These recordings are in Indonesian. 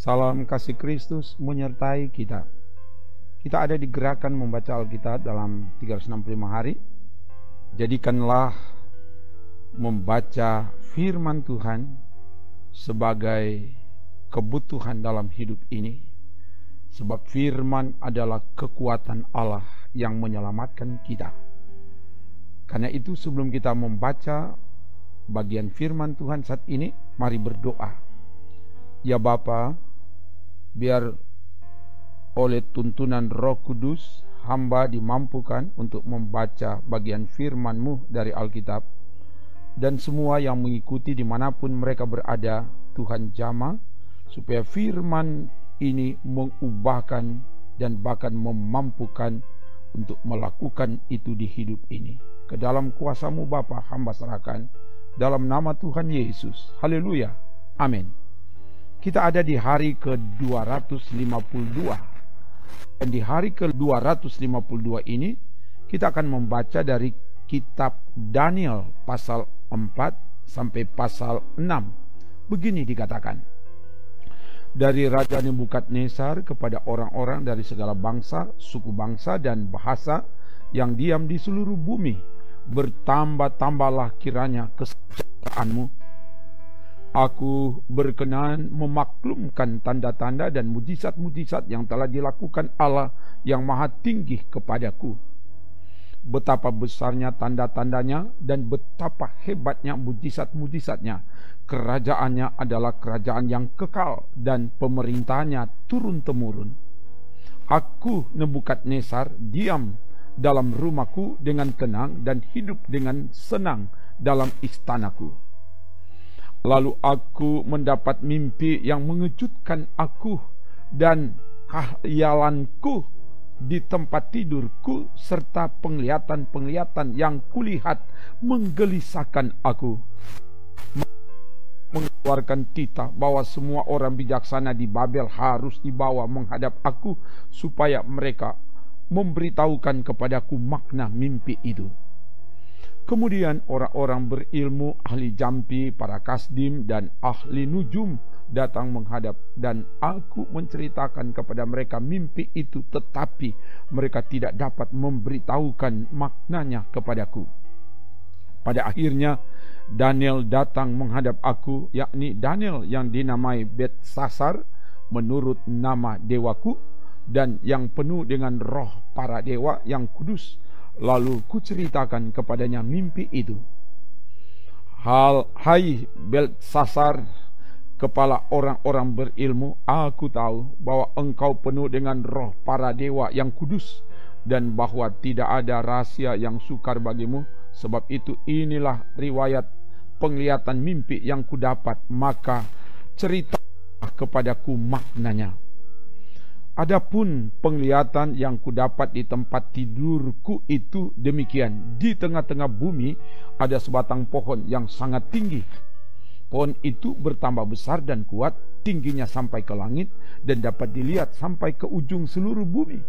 Salam kasih Kristus menyertai kita. Kita ada di gerakan membaca Alkitab dalam 365 hari. Jadikanlah membaca firman Tuhan sebagai kebutuhan dalam hidup ini. Sebab firman adalah kekuatan Allah yang menyelamatkan kita. Karena itu sebelum kita membaca bagian firman Tuhan saat ini, mari berdoa. Ya Bapa, biar oleh tuntunan Roh Kudus hamba dimampukan untuk membaca bagian firman-Mu dari Alkitab, dan semua yang mengikuti dimanapun mereka berada, Tuhan jamah supaya firman ini mengubahkan dan bahkan memampukan untuk melakukan itu di hidup ini. Ke dalam kuasa-Mu Bapa hamba serahkan, dalam nama Tuhan Yesus. Haleluya, amin. Kita ada di hari ke-252. Dan di hari ke-252 ini kita akan membaca dari kitab Daniel pasal 4 sampai pasal 6. Begini dikatakan. Dari Raja Nebukadnezar kepada orang-orang dari segala bangsa, suku bangsa dan bahasa yang diam di seluruh bumi, bertambah-tambahlah kiranya kesejahteraan-Mu. Aku berkenan memaklumkan tanda-tanda dan mujizat-mujizat yang telah dilakukan Allah yang maha tinggi kepadaku. Betapa besarnya tanda-tandanya dan betapa hebatnya mujizat-mujizatnya. Kerajaannya adalah kerajaan yang kekal dan pemerintahannya turun-temurun. Aku Nebukadnezar diam dalam rumahku dengan tenang dan hidup dengan senang dalam istanaku. Lalu aku mendapat mimpi yang mengejutkan aku, dan khayalanku di tempat tidurku serta penglihatan-penglihatan yang kulihat menggelisahkan aku. Mengeluarkan titah bahwa semua orang bijaksana di Babel harus dibawa menghadap aku supaya mereka memberitahukan kepadaku makna mimpi itu. Kemudian orang-orang berilmu, ahli jampi, para kasdim, dan ahli nujum datang menghadap, dan aku menceritakan kepada mereka mimpi itu, tetapi mereka tidak dapat memberitahukan maknanya kepadaku. Pada akhirnya Daniel datang menghadap aku, yakni Daniel yang dinamai Belsasar menurut nama dewaku, dan yang penuh dengan roh para dewa yang kudus. Lalu kuceritakan kepadanya mimpi itu. Hai Belsasar, kepala orang-orang berilmu, aku tahu bahwa engkau penuh dengan roh para dewa yang kudus, dan bahwa tidak ada rahasia yang sukar bagimu. Sebab itu inilah riwayat penglihatan mimpi yang kudapat, maka ceritalah kepadaku maknanya. Adapun penglihatan yang kudapat di tempat tidurku itu demikian. Di tengah-tengah bumi ada sebatang pohon yang sangat tinggi. Pohon itu bertambah besar dan kuat, tingginya sampai ke langit dan dapat dilihat sampai ke ujung seluruh bumi.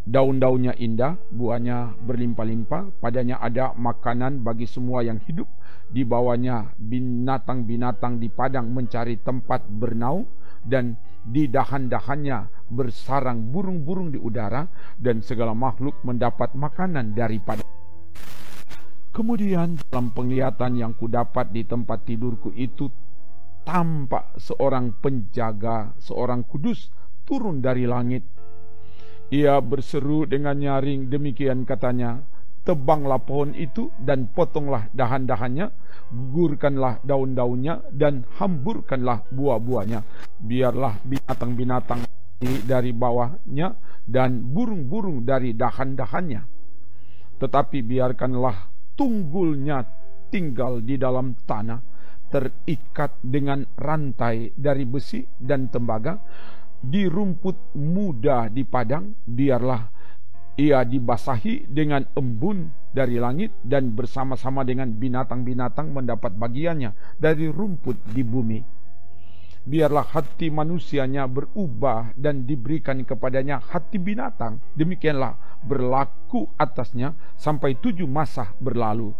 Daun-daunnya indah, buahnya berlimpah-limpah, padanya ada makanan bagi semua yang hidup. Di bawahnya binatang-binatang di padang mencari tempat bernaung, dan di dahan-dahannya bersarang burung-burung di udara, dan segala makhluk mendapat makanan daripada. Kemudian dalam penglihatan yang kudapat di tempat tidurku itu, tampak seorang penjaga, seorang kudus turun dari langit. Ia berseru dengan nyaring, demikian katanya, tebanglah pohon itu dan potonglah dahan-dahannya, gugurkanlah daun-daunnya dan hamburkanlah buah-buahnya. Biarlah binatang-binatang dari bawahnya dan burung-burung dari dahan-dahannya. Tetapi biarkanlah tunggulnya tinggal di dalam tanah, terikat dengan rantai dari besi dan tembaga, di rumput muda di padang. Biarlah ia dibasahi dengan embun dari langit, dan bersama-sama dengan binatang-binatang mendapat bagiannya dari rumput di bumi. biarlah hati manusianya berubah dan diberikan kepadanya hati binatang. Demikianlah berlaku atasnya sampai 7 masa berlalu.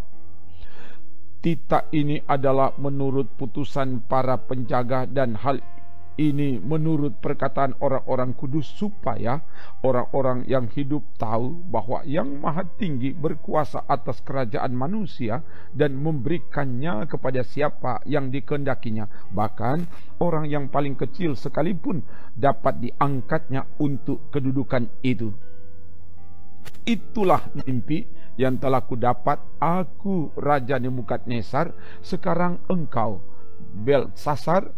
Titah ini adalah menurut putusan para penjaga, dan hal ini menurut perkataan orang-orang kudus, supaya orang-orang yang hidup tahu bahwa Yang Maha Tinggi berkuasa atas kerajaan manusia dan memberikannya kepada siapa yang dikehendakinya. Bahkan orang yang paling kecil sekalipun dapat diangkatnya untuk kedudukan itu. Itulah mimpi yang telah kudapat, aku Raja Nebukadnezar. Sekarang engkau Beltsasar,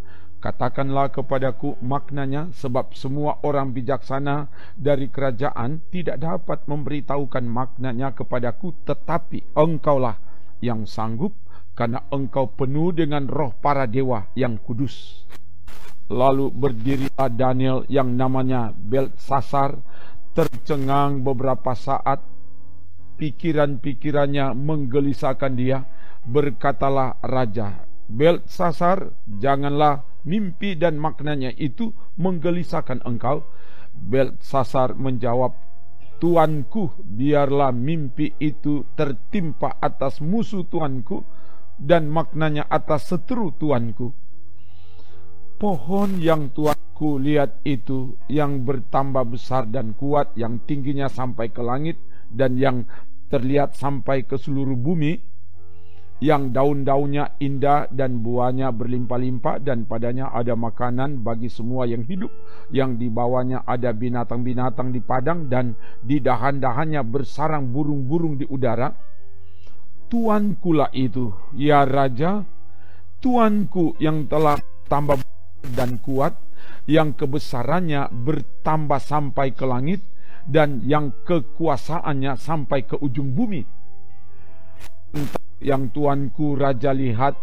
katakanlah kepadaku maknanya, sebab semua orang bijaksana dari kerajaan tidak dapat memberitahukan maknanya kepadaku, tetapi engkaulah yang sanggup, karena engkau penuh dengan roh para dewa yang kudus. Lalu berdirilah Daniel yang namanya Beltsasar, tercengang beberapa saat, pikiran-pikirannya menggelisahkan dia. Berkatalah raja, Beltsasar, janganlah mimpi dan maknanya itu menggelisahkan engkau. Beltsasar menjawab, Tuanku, biarlah mimpi itu tertimpa atas musuh Tuanku dan maknanya atas seteru Tuanku. Pohon yang Tuanku lihat itu, yang bertambah besar dan kuat, yang tingginya sampai ke langit dan yang terlihat sampai ke seluruh bumi, yang daun-daunnya indah dan buahnya berlimpah-limpah, dan padanya ada makanan bagi semua yang hidup, yang di bawahnya ada binatang-binatang di padang, dan di dahan-dahannya bersarang burung-burung di udara. Tuankulah itu, ya Raja, Tuanku yang telah tambah dan kuat, yang kebesarannya bertambah sampai ke langit, dan yang kekuasaannya sampai ke ujung bumi. Yang Tuanku Raja lihat,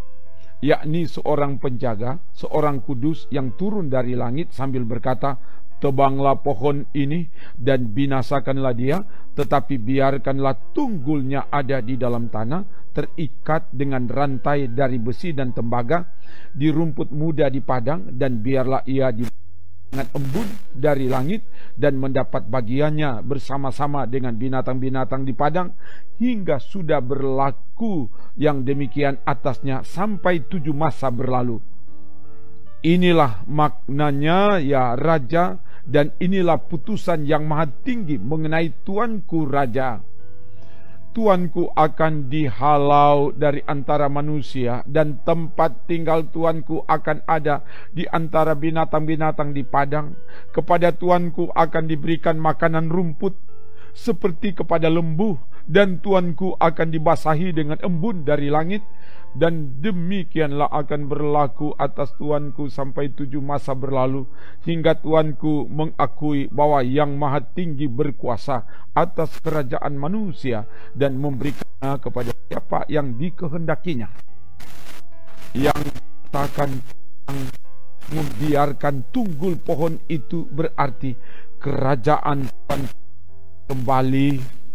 yakni seorang penjaga, seorang kudus yang turun dari langit sambil berkata, tebanglah pohon ini dan binasakanlah dia, tetapi biarkanlah tunggulnya ada di dalam tanah, terikat dengan rantai dari besi dan tembaga, di rumput muda di padang, dan biarlah ia dengan embun dari langit, dan mendapat bagiannya bersama-sama dengan binatang-binatang di padang, hingga sudah berlaku yang demikian atasnya sampai 7 masa berlalu. Inilah maknanya, ya Raja, dan inilah putusan Yang Maha Tinggi mengenai Tuanku Raja. Tuanku akan dihalau dari antara manusia, dan tempat tinggal Tuanku akan ada di antara binatang-binatang di padang. Kepada Tuanku akan diberikan makanan rumput seperti kepada lembu, dan Tuanku akan dibasahi dengan embun dari langit. Dan demikianlah akan berlaku atas Tuanku sampai 7 masa berlalu, hingga Tuanku mengakui bahwa Yang Maha Tinggi berkuasa atas kerajaan manusia dan memberikannya kepada siapa yang dikehendakinya. Yang takkan membiarkan tunggul pohon itu berarti kerajaan Tuhan kembali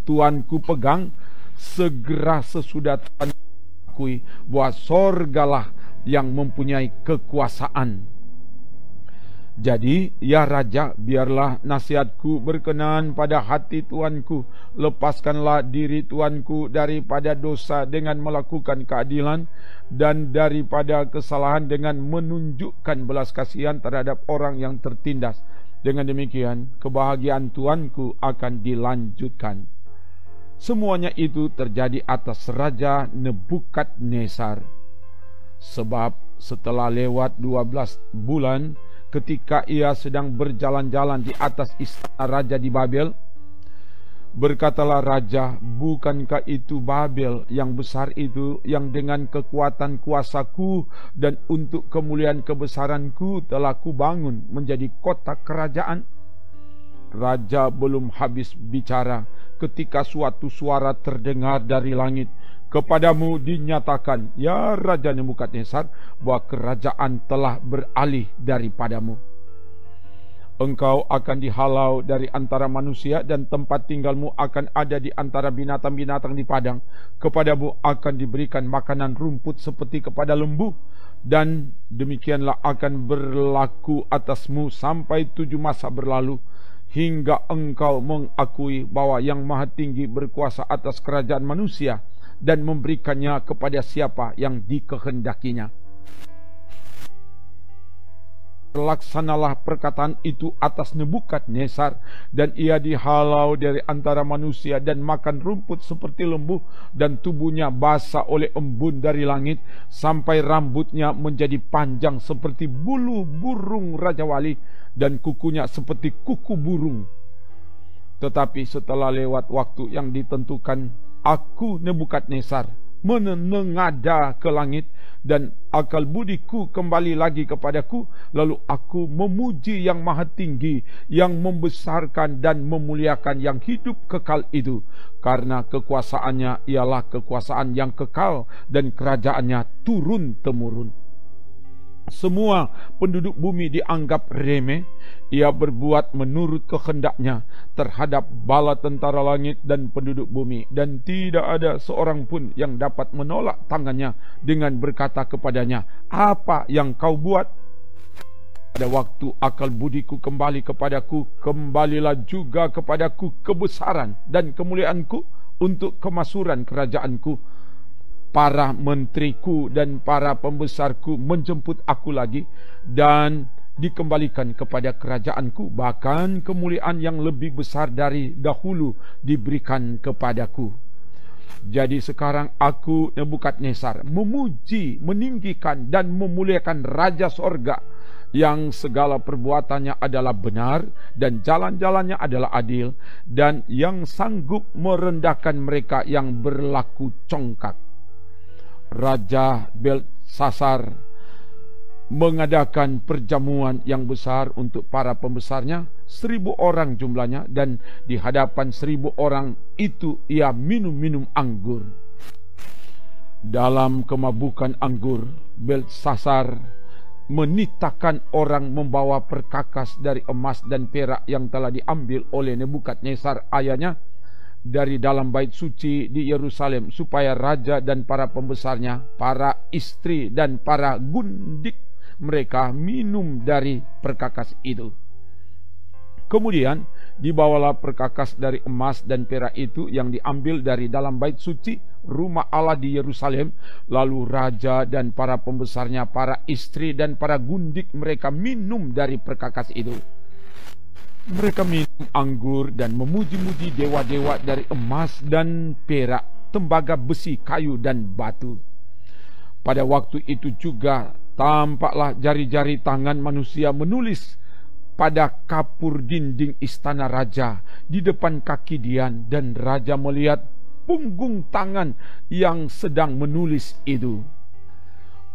Tuanku pegang segera sesudah Tuhan bahwa sorgalah yang mempunyai kekuasaan. Jadi, ya Raja, biarlah nasihatku berkenan pada hati Tuanku. Lepaskanlah diri Tuanku daripada dosa dengan melakukan keadilan, dan daripada kesalahan dengan menunjukkan belas kasihan terhadap orang yang tertindas. Dengan demikian, kebahagiaan Tuanku akan dilanjutkan. Semuanya itu terjadi atas Raja Nebukadnezar. Sebab setelah lewat 12 bulan, ketika ia sedang berjalan-jalan di atas istana raja di Babel, berkatalah raja, bukankah itu Babel yang besar itu, yang dengan kekuatan kuasaku dan untuk kemuliaan kebesaranku telah kubangun menjadi kota kerajaan? Raja belum habis bicara ketika suatu suara terdengar dari langit, kepadamu dinyatakan, ya Raja Nebukadnezar, bahwa kerajaan telah beralih daripadamu. Engkau akan dihalau dari antara manusia, dan tempat tinggalmu akan ada di antara binatang-binatang di padang. Kepadamu akan diberikan makanan rumput seperti kepada lembu, Dan demikianlah akan berlaku atasmu sampai 7 masa berlalu, hingga engkau mengakui bahwa Yang Maha Tinggi berkuasa atas kerajaan manusia dan memberikannya kepada siapa yang dikehendakinya. Laksanalah perkataan itu atas Nebukadnezar, dan ia dihalau dari antara manusia dan makan rumput seperti lembu, dan tubuhnya basah oleh embun dari langit, sampai rambutnya menjadi panjang seperti bulu burung Raja Wali, dan kukunya seperti kuku burung. Tetapi setelah lewat waktu yang ditentukan, aku Nebukadnezar menengada ke langit, dan akal budiku kembali lagi kepadaku. Lalu aku memuji Yang Maha Tinggi, yang membesarkan dan memuliakan yang hidup kekal itu, karena kekuasaannya ialah kekuasaan yang kekal, dan kerajaannya turun-temurun. Semua penduduk bumi dianggap remeh. Ia berbuat menurut kehendaknya terhadap bala tentara langit dan penduduk bumi, dan tidak ada seorang pun yang dapat menolak tangannya dengan berkata kepadanya, apa yang kau buat? Pada waktu akal budiku kembali kepadaku, kembalilah juga kepadaku kebesaran dan kemuliaanku untuk kemakmuran kerajaanku. Para menteriku dan para pembesarku menjemput aku lagi, dan dikembalikan kepada kerajaanku. Bahkan kemuliaan yang lebih besar dari dahulu diberikan kepadaku. Jadi sekarang aku Nebukadnezar memuji, meninggikan dan memuliakan Raja Sorga, yang segala perbuatannya adalah benar dan jalan-jalannya adalah adil, dan yang sanggup merendahkan mereka yang berlaku congkak. Raja Belsasar mengadakan perjamuan yang besar untuk para pembesarnya, 1000 orang jumlahnya, dan di hadapan 1000 orang itu ia minum anggur. Dalam kemabukan anggur, Belsasar menitahkan orang membawa perkakas dari emas dan perak yang telah diambil oleh Nebukadnezar ayahnya dari dalam bait suci di Yerusalem, supaya raja dan para pembesarnya, para istri dan para gundik mereka minum dari perkakas itu. Kemudian dibawalah perkakas dari emas dan perak itu yang diambil dari dalam bait suci rumah Allah di Yerusalem. Lalu raja dan para pembesarnya, para istri dan para gundik mereka minum dari perkakas itu. Mereka minum anggur dan memuji-muji dewa-dewa dari emas dan perak, tembaga, besi, kayu dan batu. Pada waktu itu juga tampaklah jari-jari tangan manusia menulis pada kapur dinding istana raja di depan kaki Dian, dan raja melihat punggung tangan yang sedang menulis itu.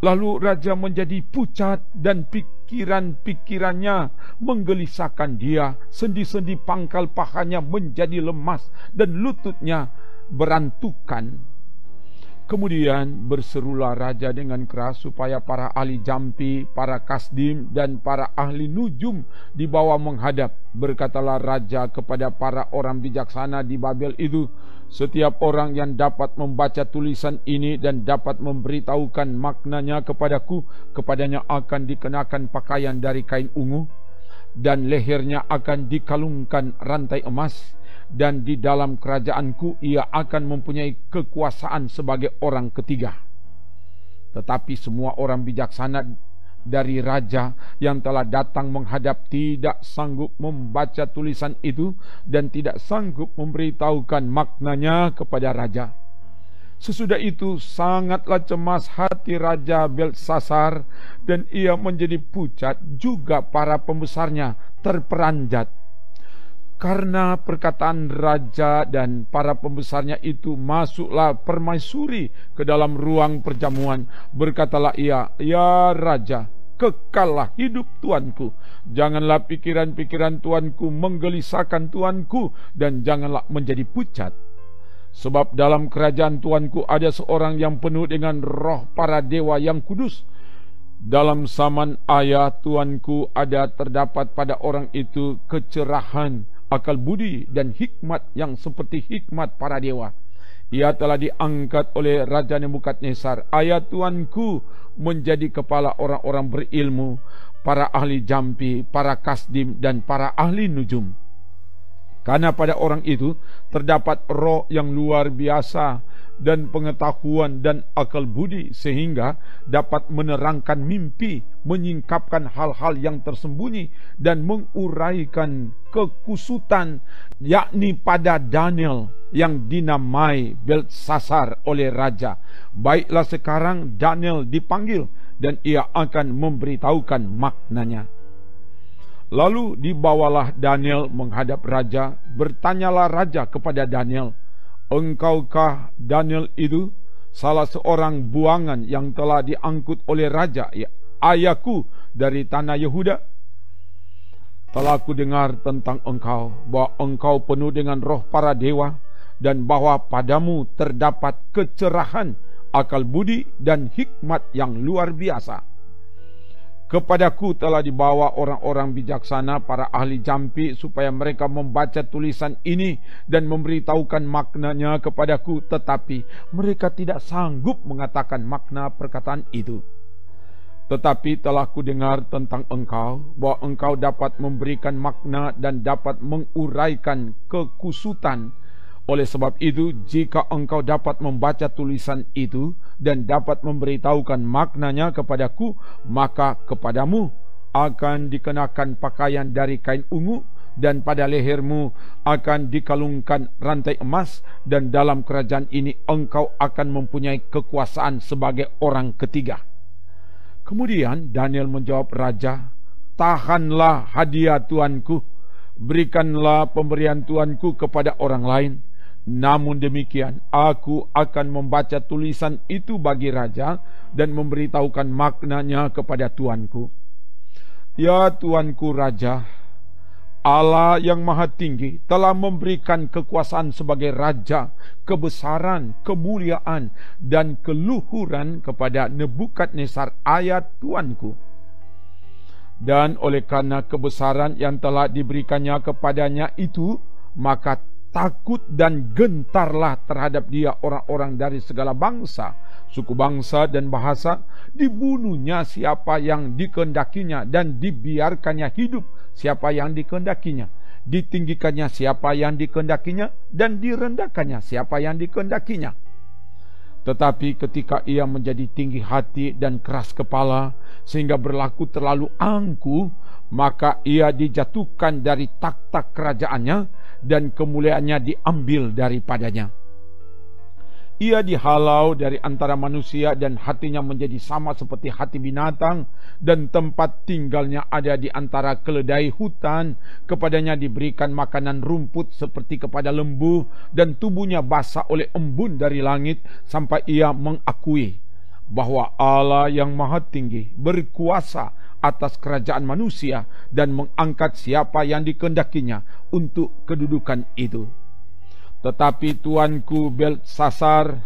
Lalu raja menjadi pucat, dan pikiran-pikirannya menggelisahkan dia. Sendi-sendi pangkal pahanya menjadi lemas, dan lututnya berantukan. Kemudian berserulah raja dengan keras supaya para ahli jampi, para kasdim dan para ahli nujum dibawa menghadap. Berkatalah raja kepada para orang bijaksana di Babel itu, setiap orang yang dapat membaca tulisan ini dan dapat memberitahukan maknanya kepadaku, kepadanya akan dikenakan pakaian dari kain ungu, dan lehernya akan dikalungkan rantai emas, dan di dalam kerajaanku ia akan mempunyai kekuasaan sebagai orang ketiga. Tetapi semua orang bijaksana dari raja yang telah datang menghadap tidak sanggup membaca tulisan itu dan tidak sanggup memberitahukan maknanya kepada raja. Sesudah itu sangatlah cemas hati Raja Belsasar, dan ia menjadi pucat, juga para pembesarnya terperanjat. Karena perkataan raja dan para pembesarnya itu, masuklah permaisuri ke dalam ruang perjamuan. Berkatalah ia, ya raja, kekallah hidup tuanku. Janganlah pikiran-pikiran tuanku menggelisahkan tuanku, dan janganlah menjadi pucat. Sebab dalam kerajaan tuanku ada seorang yang penuh dengan roh para dewa yang kudus. Dalam zaman ayah tuanku ada terdapat pada orang itu kecerahan, akal budi dan hikmat yang seperti hikmat para dewa. Ia telah diangkat oleh Raja Nebukadnezar, ayah Tuanku, menjadi kepala orang-orang berilmu, para ahli jampi, para kasdim, dan para ahli nujum. Karena pada orang itu terdapat roh yang luar biasa dan pengetahuan dan akal budi, sehingga dapat menerangkan mimpi, menyingkapkan hal-hal yang tersembunyi, dan menguraikan kekusutan, yakni pada Daniel yang dinamai Beltsasar oleh raja. Baiklah, sekarang Daniel dipanggil dan ia akan memberitahukan maknanya. Lalu dibawalah Daniel menghadap raja. Bertanyalah raja kepada Daniel, engkaukah Daniel itu salah seorang buangan yang telah diangkut oleh raja, ya, ayahku, dari tanah Yehuda? Telah aku dengar tentang engkau, bahwa engkau penuh dengan roh para dewa, dan bahwa padamu terdapat kecerahan, akal budi, dan hikmat yang luar biasa. Kepadaku telah dibawa orang-orang bijaksana, para ahli jampi, supaya mereka membaca tulisan ini dan memberitahukan maknanya kepadaku, tetapi mereka tidak sanggup mengatakan makna perkataan itu. Tetapi telah kudengar tentang engkau, bahwa engkau dapat memberikan makna dan dapat menguraikan kekusutan. Oleh sebab itu, jika engkau dapat membaca tulisan itu dan dapat memberitahukan maknanya kepadaku, maka kepadamu akan dikenakan pakaian dari kain ungu, dan pada lehermu akan dikalungkan rantai emas, dan dalam kerajaan ini engkau akan mempunyai kekuasaan sebagai orang ketiga. Kemudian Daniel menjawab raja, tahanlah hadiah tuanku, berikanlah pemberian tuanku kepada orang lain. Namun demikian, aku akan membaca tulisan itu bagi raja dan memberitahukan maknanya kepada tuanku. Ya tuanku raja, Allah yang maha tinggi telah memberikan kekuasaan sebagai raja, kebesaran, kemuliaan, dan keluhuran kepada Nebukadnezar ayah tuanku. Dan oleh karena kebesaran yang telah diberikannya kepadanya itu, maka takut dan gentarlah terhadap dia orang-orang dari segala bangsa, suku bangsa, dan bahasa. Dibunuhnya siapa yang dikehendakinya, dan dibiarkannya hidup siapa yang dikehendakinya. Ditinggikannya siapa yang dikehendakinya, dan direndahkannya siapa yang dikehendakinya. Tetapi ketika ia menjadi tinggi hati dan keras kepala, sehingga berlaku terlalu angkuh, maka ia dijatuhkan dari takhta kerajaannya, dan kemuliaannya diambil daripadanya. Ia dihalau dari antara manusia, dan hatinya menjadi sama seperti hati binatang, dan tempat tinggalnya ada di antara keledai hutan. Kepadanya diberikan makanan rumput seperti kepada lembu, dan tubuhnya basah oleh embun dari langit, sampai ia mengakui bahwa Allah yang maha tinggi berkuasa atas kerajaan manusia, dan mengangkat siapa yang dikehendakinya untuk kedudukan itu. Tetapi tuanku Beltsasar,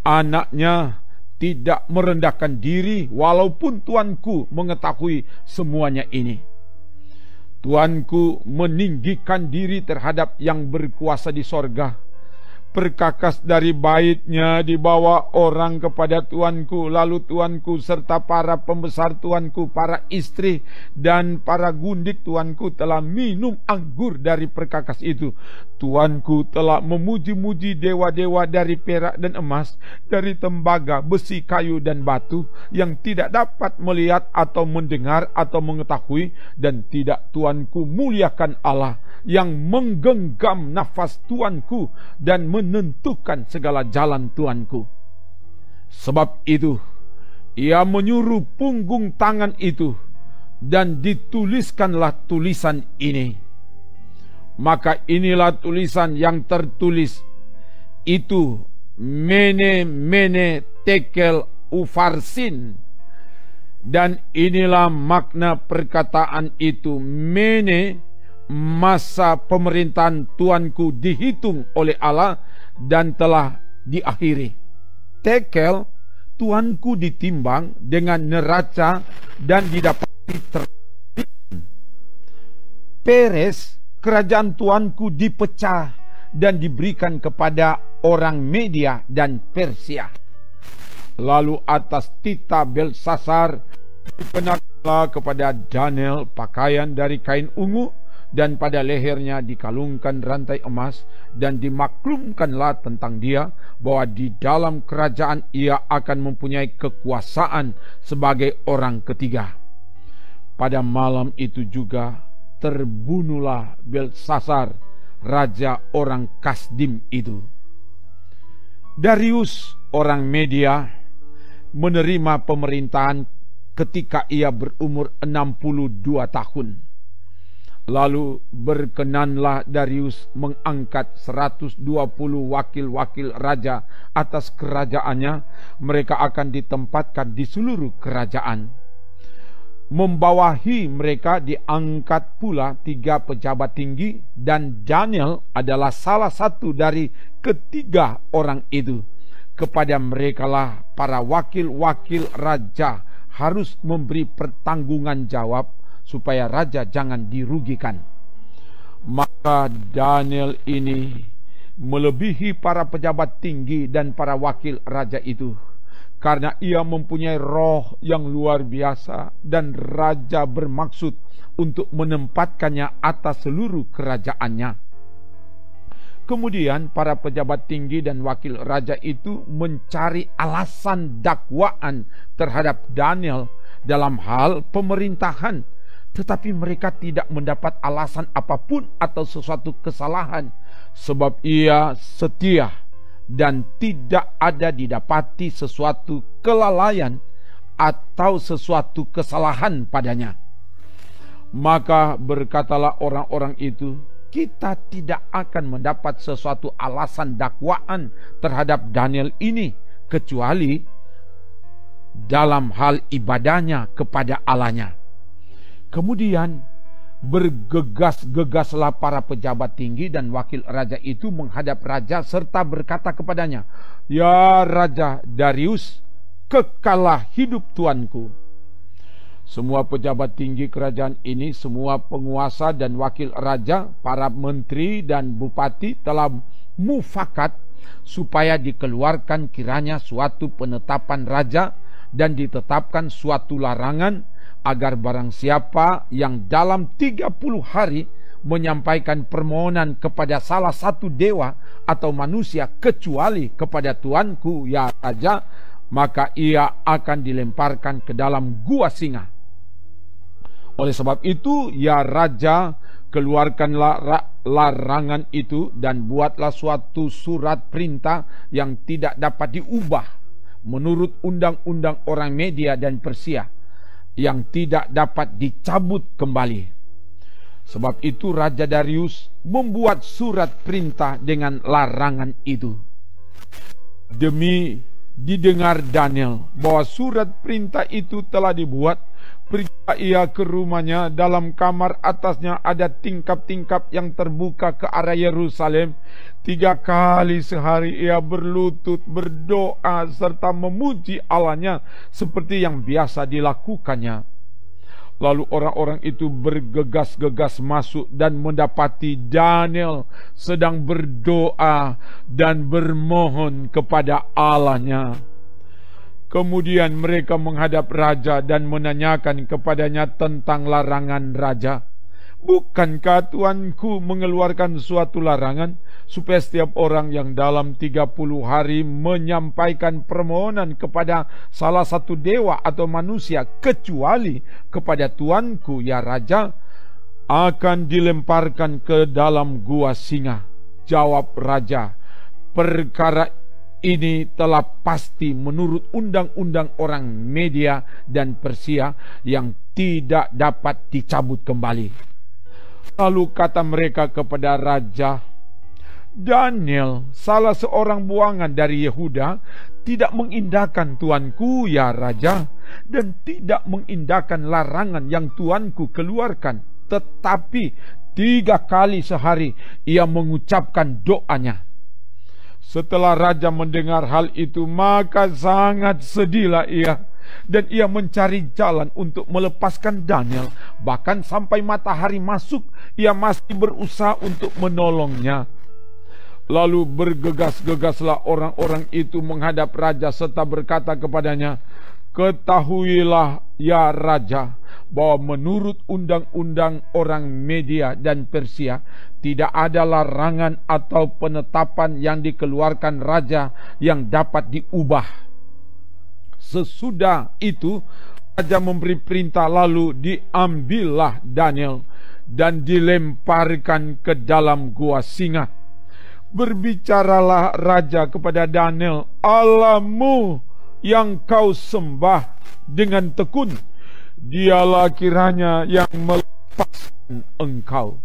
anaknya, tidak merendahkan diri, walaupun tuanku mengetahui semuanya ini. Tuanku meninggikan diri terhadap yang berkuasa di sorga. Perkakas dari baitnya dibawa orang kepada tuanku, lalu tuanku serta para pembesar tuanku, para istri dan para gundik tuanku telah minum anggur dari perkakas itu. Tuanku telah memuji-muji dewa-dewa dari perak dan emas, dari tembaga, besi, kayu dan batu, yang tidak dapat melihat atau mendengar atau mengetahui, dan tidak tuanku muliakan Allah yang menggenggam nafas tuanku dan menentukan segala jalan tuanku. Sebab itu ia menyuruh punggung tangan itu, dan dituliskanlah tulisan ini. Maka inilah tulisan yang tertulis itu, Mene Mene Tekel Ufarsin. Dan inilah makna perkataan itu. Mene, masa pemerintahan tuanku dihitung oleh Allah dan telah diakhiri. Tekel, tuanku ditimbang dengan neraca dan didapati Peres, kerajaan tuanku dipecah dan diberikan kepada orang Media dan Persia. Lalu atas titah Belsasar dikenakanlah kepada Daniel pakaian dari kain ungu, dan pada lehernya dikalungkan rantai emas, dan dimaklumkanlah tentang dia bahwa di dalam kerajaan ia akan mempunyai kekuasaan sebagai orang ketiga. Pada malam itu juga terbunuhlah Belsasar, raja orang Kasdim itu. Darius orang Media menerima pemerintahan ketika ia berumur 62 tahun. Lalu berkenanlah Darius mengangkat 120 wakil-wakil raja atas kerajaannya. Mereka akan ditempatkan di seluruh kerajaan. Membawahi mereka diangkat pula 3 pejabat tinggi, dan Daniel adalah salah satu dari ketiga orang itu. Kepada merekalah para wakil-wakil raja harus memberi pertanggungan jawab supaya raja jangan dirugikan. Maka Daniel ini melebihi para pejabat tinggi dan para wakil raja itu, karena ia mempunyai roh yang luar biasa, dan raja bermaksud untuk menempatkannya atas seluruh kerajaannya. Kemudian para pejabat tinggi dan wakil raja itu mencari alasan dakwaan terhadap Daniel dalam hal pemerintahan, tetapi mereka tidak mendapat alasan apapun atau sesuatu kesalahan, sebab ia setia dan tidak ada didapati sesuatu kelalaian atau sesuatu kesalahan padanya. Maka berkatalah orang-orang itu, kita tidak akan mendapat sesuatu alasan dakwaan terhadap Daniel ini, kecuali dalam hal ibadahnya kepada Allahnya. Kemudian bergegas-gegaslah para pejabat tinggi dan wakil raja itu menghadap raja serta berkata kepadanya, "Ya Raja Darius, kekallah hidup tuanku." Semua pejabat tinggi kerajaan ini, semua penguasa dan wakil raja, para menteri dan bupati telah mufakat supaya dikeluarkan kiranya suatu penetapan raja dan ditetapkan suatu larangan agar barang siapa yang dalam 30 hari menyampaikan permohonan kepada salah satu dewa atau manusia kecuali kepada tuanku ya raja, maka ia akan dilemparkan ke dalam gua singa. Oleh sebab itu, ya raja, keluarkanlah larangan itu dan buatlah suatu surat perintah yang tidak dapat diubah menurut undang-undang orang Media dan Persia, yang tidak dapat dicabut kembali. Sebab itu Raja Darius membuat surat perintah dengan larangan itu. Demi didengar Daniel bahwa surat perintah itu telah dibuat, pergilah ia ke rumahnya. Dalam kamar atasnya ada tingkap-tingkap yang terbuka ke arah Yerusalem. 3 kali sehari ia berlutut, berdoa serta memuji Allahnya seperti yang biasa dilakukannya. Lalu orang-orang itu bergegas-gegas masuk dan mendapati Daniel sedang berdoa dan bermohon kepada Allahnya. Kemudian mereka menghadap raja dan menanyakan kepadanya tentang larangan raja. Bukankah tuanku mengeluarkan suatu larangan supaya setiap orang yang dalam 30 hari menyampaikan permohonan kepada salah satu dewa atau manusia kecuali kepada tuanku ya raja, akan dilemparkan ke dalam gua singa? Jawab raja, perkara ini telah pasti menurut undang-undang orang Media dan Persia yang tidak dapat dicabut kembali. Lalu kata mereka kepada raja, Daniel, salah seorang buangan dari Yehuda, tidak mengindahkan tuanku ya raja, dan tidak mengindahkan larangan yang tuanku keluarkan, tetapi 3 kali sehari ia mengucapkan doanya. Setelah raja mendengar hal itu, maka sangat sedihlah ia, dan ia mencari jalan untuk melepaskan Daniel. Bahkan sampai matahari masuk, ia masih berusaha untuk menolongnya. Lalu bergegas-gegaslah orang-orang itu menghadap raja serta berkata kepadanya, "Ketahuilah ya raja, bahwa menurut undang-undang orang Media dan Persia, tidak ada larangan atau penetapan yang dikeluarkan raja yang dapat diubah." Sesudah itu raja memberi perintah, lalu diambillah Daniel dan dilemparkan ke dalam gua singa. Berbicaralah raja kepada Daniel, "Allahmu yang kau sembah dengan tekun, dialah kiranya yang melepaskan engkau."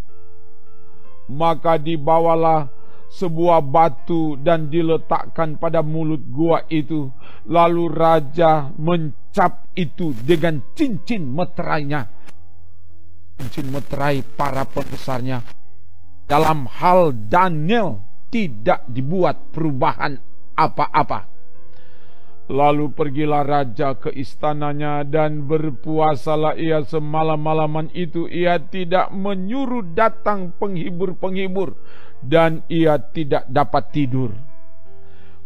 Maka dibawalah sebuah batu dan diletakkan pada mulut gua itu. Lalu raja mencap itu dengan cincin meterainya, cincin meterai para pembesarnya. Dalam hal Daniel tidak dibuat perubahan apa-apa. Lalu pergilah raja ke istananya dan berpuasalah ia semalam-malaman itu. Ia tidak menyuruh datang penghibur-penghibur dan ia tidak dapat tidur.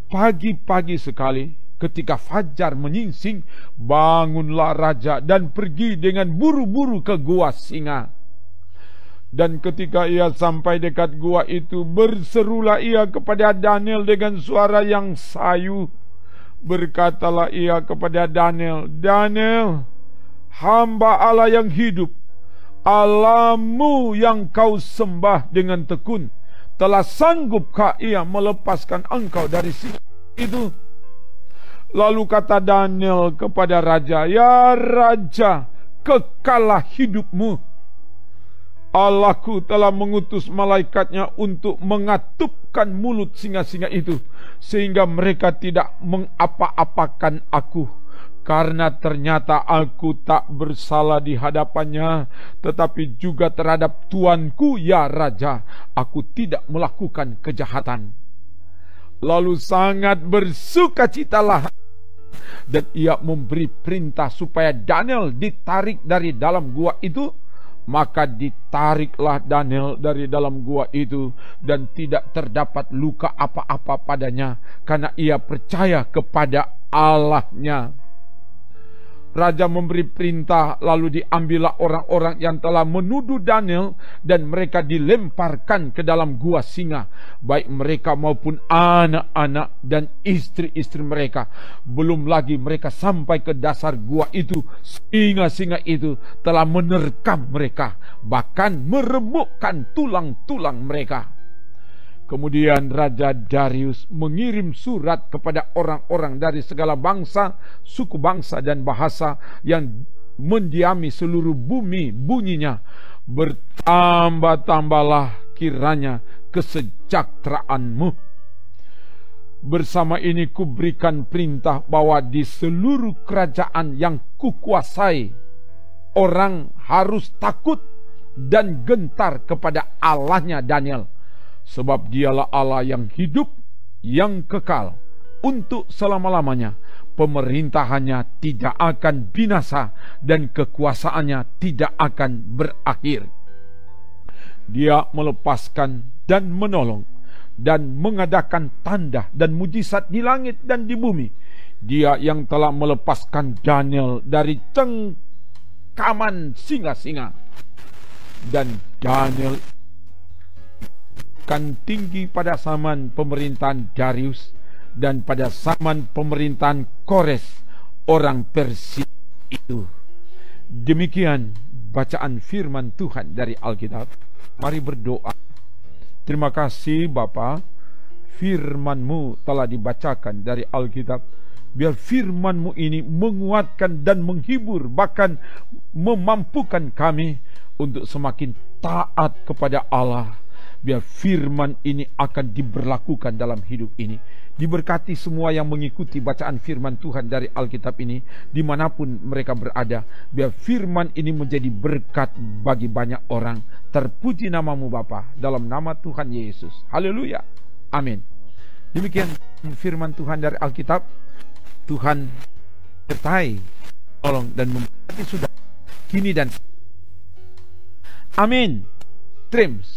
Pagi-pagi sekali ketika fajar menyingsing, bangunlah raja dan pergi dengan buru-buru ke gua singa. Dan ketika ia sampai dekat gua itu, berserulah ia kepada Daniel dengan suara yang sayu. Berkatalah ia kepada Daniel, "Daniel, hamba Allah yang hidup, Allahmu yang kau sembah dengan tekun, telah sanggupkah ia melepaskan engkau dari singa itu?" Lalu kata Daniel kepada raja, "Ya raja, kekallah hidupmu. Allahku telah mengutus malaikatnya untuk mengatupkan mulut singa-singa itu, sehingga mereka tidak mengapa-apakan aku. Karena ternyata aku tak bersalah di hadapannya, tetapi juga terhadap tuanku ya raja, aku tidak melakukan kejahatan." Lalu sangat bersukacitalah, dan ia memberi perintah supaya Daniel ditarik dari dalam gua itu. Maka ditariklah Daniel dari dalam gua itu, dan tidak terdapat luka apa-apa padanya, karena ia percaya kepada Allahnya. Raja memberi perintah, lalu diambillah orang-orang yang telah menuduh Daniel, dan mereka dilemparkan ke dalam gua singa, baik mereka maupun anak-anak dan istri-istri mereka. Belum lagi mereka sampai ke dasar gua itu, singa-singa itu telah menerkam mereka, bahkan meremukkan tulang-tulang mereka. Kemudian Raja Darius mengirim surat kepada orang-orang dari segala bangsa, suku bangsa dan bahasa yang mendiami seluruh bumi. Bunyinya, "Bertambah-tambahlah kiranya kesejahteraanmu. Bersama ini kuberikan perintah bahwa di seluruh kerajaan yang kukuasai, orang harus takut dan gentar kepada Allahnya Daniel. Sebab dialah Allah yang hidup, yang kekal untuk selama-lamanya. Pemerintahannya tidak akan binasa dan kekuasaannya tidak akan berakhir. Dia melepaskan dan menolong dan mengadakan tanda dan mujizat di langit dan di bumi. Dia yang telah melepaskan Daniel dari cengkaman singa-singa. Dan Daniel kan tinggi pada zaman pemerintahan Darius dan pada zaman pemerintahan Kores orang Persia itu." Demikian bacaan firman Tuhan dari Alkitab. Mari berdoa. Terima kasih Bapa, firman-Mu telah dibacakan dari Alkitab. Biar firman-Mu ini menguatkan dan menghibur, bahkan memampukan kami untuk semakin taat kepada Allah. Biar firman ini akan diberlakukan dalam hidup ini. Diberkati semua yang mengikuti bacaan firman Tuhan dari Alkitab ini, dimanapun mereka berada. Biar firman ini menjadi berkat bagi banyak orang. Terpuji nama-Mu Bapa, dalam nama Tuhan Yesus. Haleluya, amin. Demikian firman Tuhan dari Alkitab. Tuhan sertai, tolong dan memberkati sudah kini dan amin. Trims.